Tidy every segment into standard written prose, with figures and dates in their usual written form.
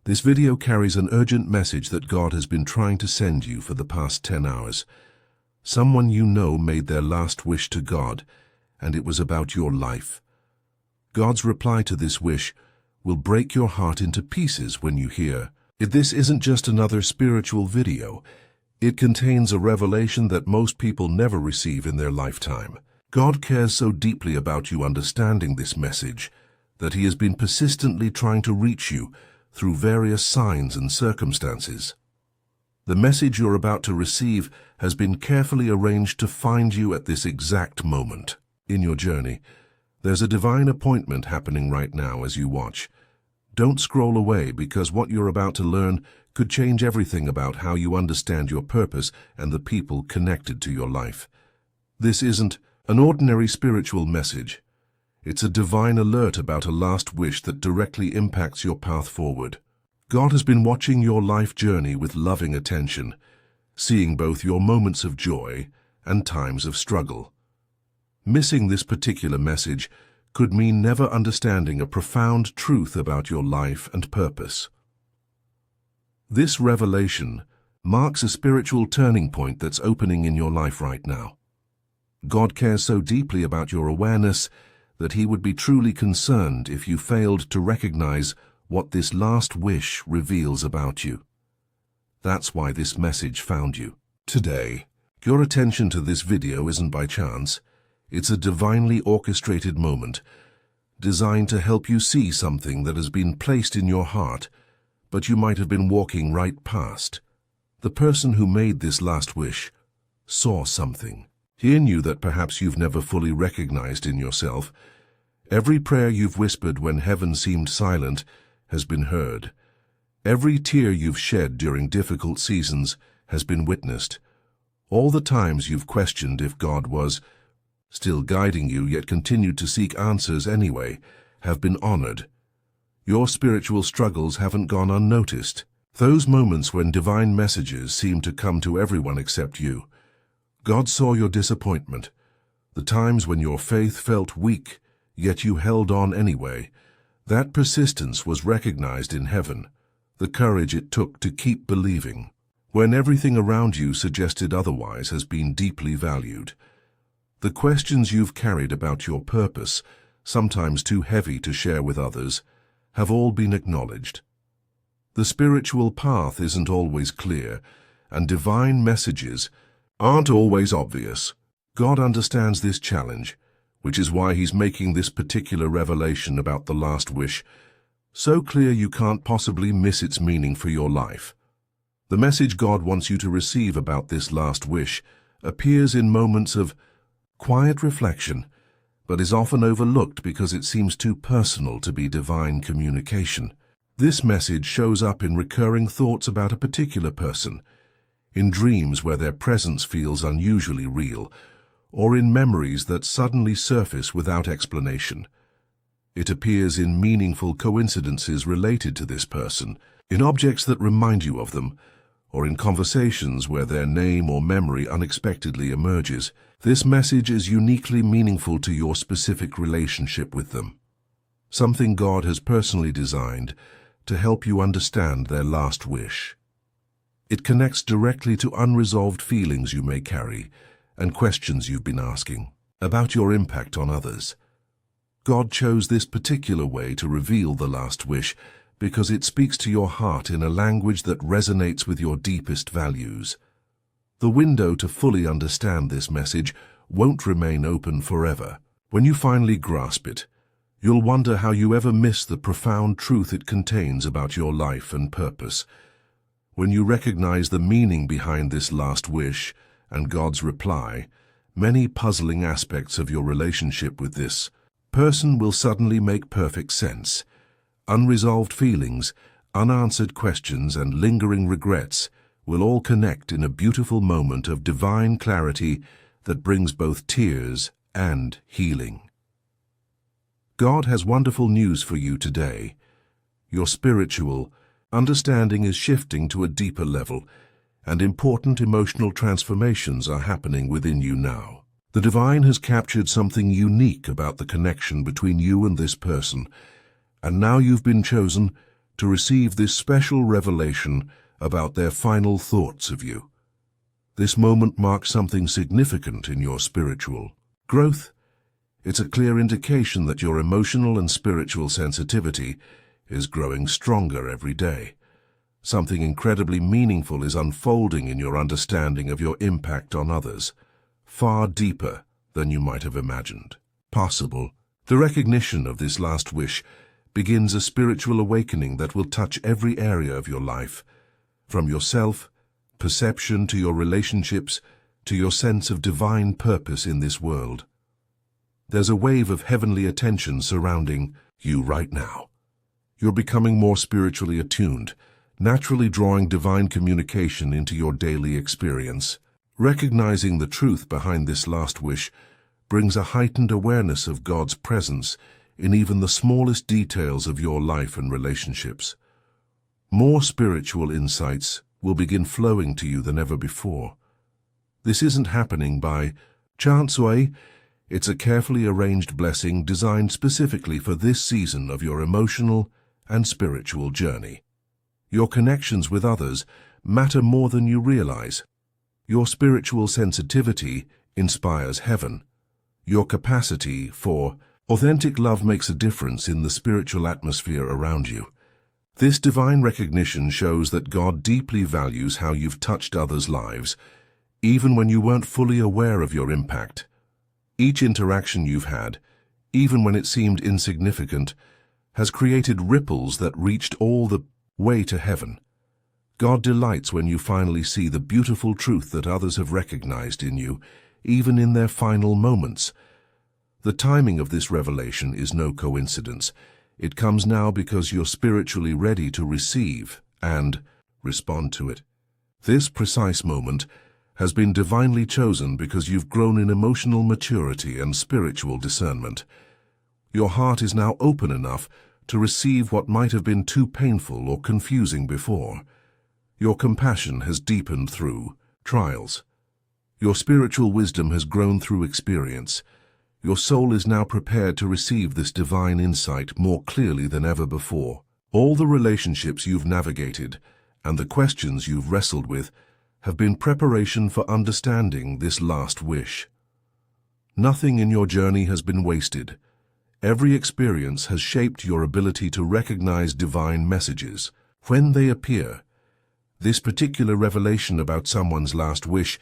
This video carries an urgent message that God has been trying to send you for the past 10 hours. Someone you know made their last wish to God, and it was about your life. God's reply to this wish will break your heart into pieces when you hear. This isn't just another spiritual video. It contains a revelation that most people never receive in their lifetime. God cares so deeply about you understanding this message that He has been persistently trying to reach you through various signs and circumstances. The message you're about to receive has been carefully arranged to find you at this exact moment in your journey. There's a divine appointment happening right now as you watch. Don't scroll away, because what you're about to learn could change everything about how you understand your purpose and the people connected to your life. This isn't an ordinary spiritual message. It's a divine alert about a last wish that directly impacts your path forward. God has been watching your life journey with loving attention, seeing both your moments of joy and times of struggle. Missing this particular message could mean never understanding a profound truth about your life and purpose. This revelation marks a spiritual turning point that's opening in your life right now. God cares so deeply about your awareness that He would be truly concerned if you failed to recognize what this last wish reveals about you. That's why this message found you. Today, your attention to this video isn't by chance. It's a divinely orchestrated moment, designed to help you see something that has been placed in your heart, but you might have been walking right past. The person who made this last wish saw something. He knew that perhaps you've never fully recognized in yourself. Every prayer you've whispered when heaven seemed silent has been heard. Every tear you've shed during difficult seasons has been witnessed. All the times you've questioned if God was still guiding you, yet continued to seek answers anyway, have been honored. Your spiritual struggles haven't gone unnoticed. Those moments when divine messages seem to come to everyone except you. God saw your disappointment, the times when your faith felt weak, yet you held on anyway. That persistence was recognized in heaven, the courage it took to keep believing, when everything around you suggested otherwise, has been deeply valued. The questions you've carried about your purpose, sometimes too heavy to share with others, have all been acknowledged. The spiritual path isn't always clear, and divine messages aren't always obvious. God understands this challenge, which is why He's making this particular revelation about the last wish so clear you can't possibly miss its meaning for your life. The message God wants you to receive about this last wish appears in moments of quiet reflection, but is often overlooked because it seems too personal to be divine communication. This message shows up in recurring thoughts about a particular person, in dreams where their presence feels unusually real, or in memories that suddenly surface without explanation. It appears in meaningful coincidences related to this person, in objects that remind you of them, or in conversations where their name or memory unexpectedly emerges. This message is uniquely meaningful to your specific relationship with them, something God has personally designed to help you understand their last wish. It connects directly to unresolved feelings you may carry and questions you've been asking about your impact on others. God chose this particular way to reveal the last wish because it speaks to your heart in a language that resonates with your deepest values. The window to fully understand this message won't remain open forever. When you finally grasp it, you'll wonder how you ever missed the profound truth it contains about your life and purpose. When you recognize the meaning behind this last wish and God's reply, many puzzling aspects of your relationship with this person will suddenly make perfect sense. Unresolved feelings, unanswered questions, and lingering regrets will all connect in a beautiful moment of divine clarity that brings both tears and healing. God has wonderful news for you today. Your spiritual understanding is shifting to a deeper level, and important emotional transformations are happening within you now. The divine has captured something unique about the connection between you and this person, and now you've been chosen to receive this special revelation about their final thoughts of you. This moment marks something significant in your spiritual growth. It's a clear indication that your emotional and spiritual sensitivity is growing stronger every day. Something incredibly meaningful is unfolding in your understanding of your impact on others, far deeper than you might have imagined possible. The recognition of this last wish begins a spiritual awakening that will touch every area of your life, from your self-perception to your relationships to your sense of divine purpose in this world. There's a wave of heavenly attention surrounding you right now. You're becoming more spiritually attuned, naturally drawing divine communication into your daily experience. Recognizing the truth behind this last wish brings a heightened awareness of God's presence in even the smallest details of your life and relationships. More spiritual insights will begin flowing to you than ever before. This isn't happening by chance way. It's a carefully arranged blessing designed specifically for this season of your emotional and spiritual journey. Your connections with others matter more than you realize. Your spiritual sensitivity inspires heaven. Your capacity for authentic love makes a difference in the spiritual atmosphere around you. This divine recognition shows that God deeply values how you've touched others' lives, even when you weren't fully aware of your impact. Each interaction you've had, even when it seemed insignificant, has created ripples that reached all the way to heaven. God delights when you finally see the beautiful truth that others have recognized in you, even in their final moments. The timing of this revelation is no coincidence. It comes now because you're spiritually ready to receive and respond to it. This precise moment has been divinely chosen because you've grown in emotional maturity and spiritual discernment. Your heart is now open enough to receive what might have been too painful or confusing before. Your compassion has deepened through trials. Your spiritual wisdom has grown through experience. Your soul is now prepared to receive this divine insight more clearly than ever before. All the relationships you've navigated and the questions you've wrestled with have been preparation for understanding this last wish. Nothing in your journey has been wasted. Every experience has shaped your ability to recognize divine messages when they appear. This particular revelation about someone's last wish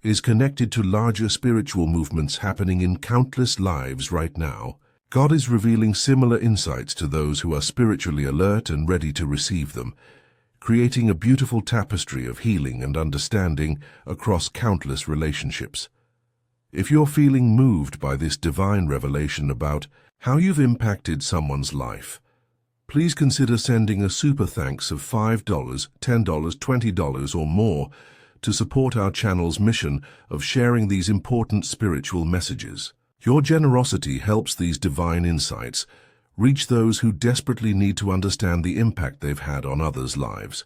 is connected to larger spiritual movements happening in countless lives right now. God is revealing similar insights to those who are spiritually alert and ready to receive them, creating a beautiful tapestry of healing and understanding across countless relationships. If you're feeling moved by this divine revelation about how you've impacted someone's life, please consider sending a super thanks of $5, $10, $20 or more to support our channel's mission of sharing these important spiritual messages. Your generosity helps these divine insights reach those who desperately need to understand the impact they've had on others' lives.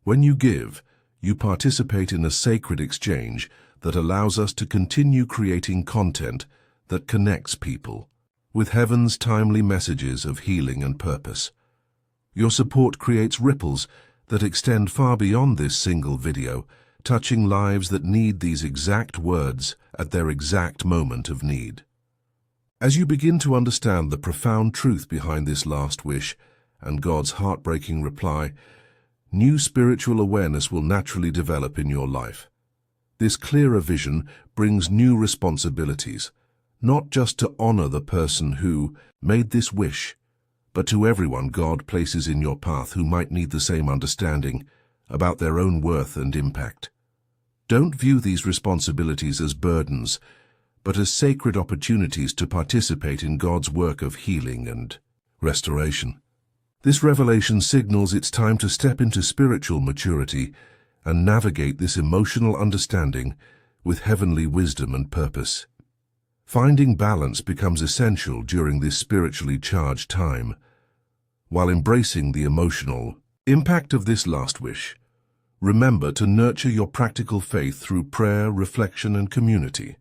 When you give, you participate in a sacred exchange that allows us to continue creating content that connects people with heaven's timely messages of healing and purpose. Your support creates ripples that extend far beyond this single video, touching lives that need these exact words at their exact moment of need. As you begin to understand the profound truth behind this last wish and God's heartbreaking reply, new spiritual awareness will naturally develop in your life. This clearer vision brings new responsibilities, not just to honor the person who made this wish, but to everyone God places in your path who might need the same understanding about their own worth and impact. Don't view these responsibilities as burdens, but as sacred opportunities to participate in God's work of healing and restoration. This revelation signals it's time to step into spiritual maturity and navigate this emotional understanding with heavenly wisdom and purpose. Finding balance becomes essential during this spiritually charged time. While embracing the emotional impact of this last wish, remember to nurture your practical faith through prayer, reflection, and community.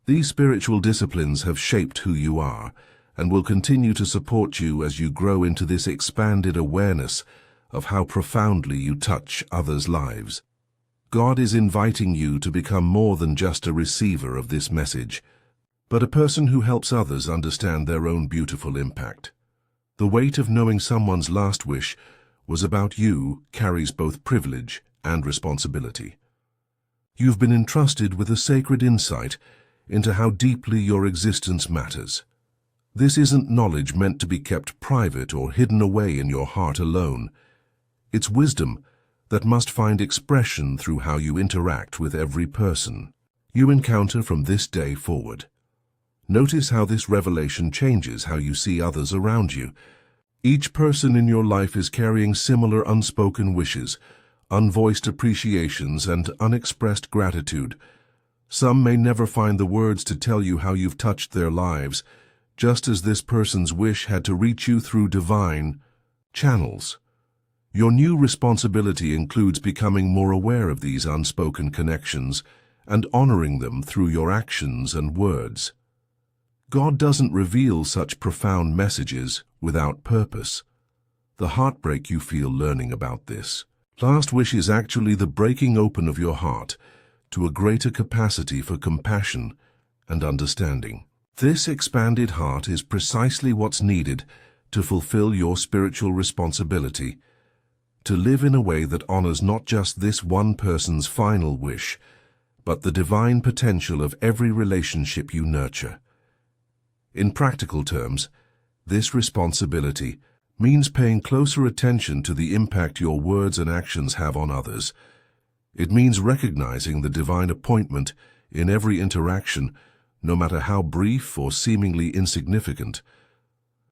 These spiritual disciplines have shaped who you are, and will continue to support you as you grow into this expanded awareness of how profoundly you touch others' lives. God is inviting you to become more than just a receiver of this message, but a person who helps others understand their own beautiful impact. The weight of knowing someone's last wish was about you carries both privilege and responsibility. You've been entrusted with a sacred insight into how deeply your existence matters. This isn't knowledge meant to be kept private or hidden away in your heart alone. It's wisdom that must find expression through how you interact with every person you encounter from this day forward. Notice how this revelation changes how you see others around you. Each person in your life is carrying similar unspoken wishes, unvoiced appreciations, and unexpressed gratitude. Some may never find the words to tell you how you've touched their lives, just as this person's wish had to reach you through divine channels. Your new responsibility includes becoming more aware of these unspoken connections and honoring them through your actions and words. God doesn't reveal such profound messages without purpose. The heartbreak you feel learning about this last wish is actually the breaking open of your heart to a greater capacity for compassion and understanding. This expanded heart is precisely what's needed to fulfill your spiritual responsibility, to live in a way that honors not just this one person's final wish, but the divine potential of every relationship you nurture. In practical terms, this responsibility means paying closer attention to the impact your words and actions have on others. It means recognizing the divine appointment in every interaction, no matter how brief or seemingly insignificant.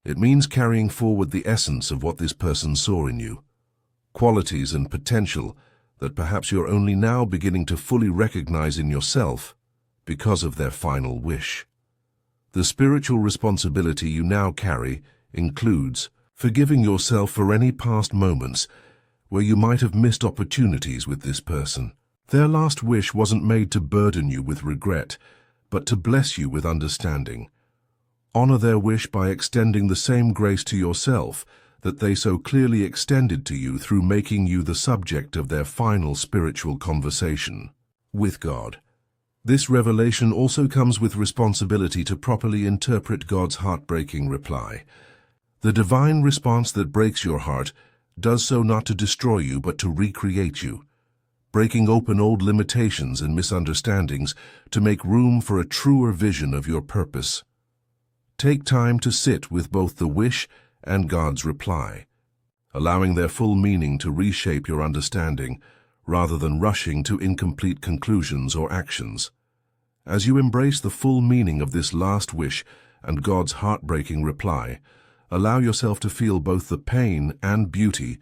It means carrying forward the essence of what this person saw in you, qualities and potential that perhaps you're only now beginning to fully recognize in yourself because of their final wish. The spiritual responsibility you now carry includes forgiving yourself for any past moments where you might have missed opportunities with this person. Their last wish wasn't made to burden you with regret, but to bless you with understanding. Honor their wish by extending the same grace to yourself that they so clearly extended to you through making you the subject of their final spiritual conversation with God. This revelation also comes with responsibility to properly interpret God's heartbreaking reply. The divine response that breaks your heart does so not to destroy you but to recreate you, breaking open old limitations and misunderstandings to make room for a truer vision of your purpose. Take time to sit with both the wish and God's reply, allowing their full meaning to reshape your understanding rather than rushing to incomplete conclusions or actions. As you embrace the full meaning of this last wish and God's heartbreaking reply, allow yourself to feel both the pain and beauty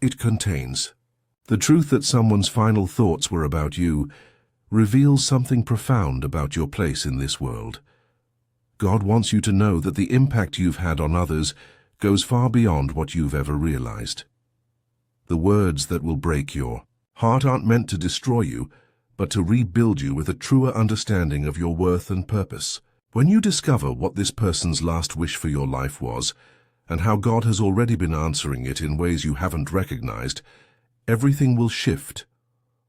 it contains. The truth that someone's final thoughts were about you reveals something profound about your place in this world. God wants you to know that the impact you've had on others goes far beyond what you've ever realized. The words that will break your heart aren't meant to destroy you, but to rebuild you with a truer understanding of your worth and purpose. When you discover what this person's last wish for your life was, and how God has already been answering it in ways you haven't recognized, everything will shift.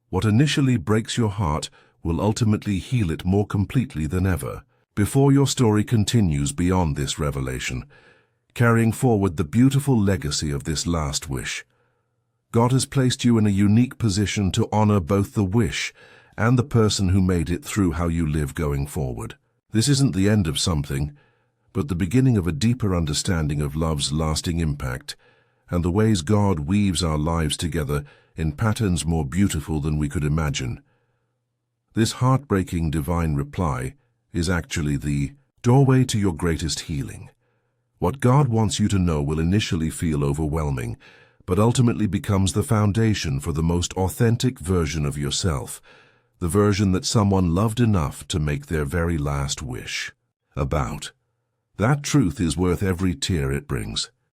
What initially breaks your heart will ultimately heal it more completely than ever. Before your story continues beyond this revelation, carrying forward the beautiful legacy of this last wish, God has placed you in a unique position to honor both the wish and the person who made it through how you live going forward. This isn't the end of something, but the beginning of a deeper understanding of love's lasting impact and the ways God weaves our lives together in patterns more beautiful than we could imagine. This heartbreaking divine reply is actually the doorway to your greatest healing. What God wants you to know will initially feel overwhelming, but ultimately becomes the foundation for the most authentic version of yourself, the version that someone loved enough to make their very last wish about. That truth is worth every tear it brings.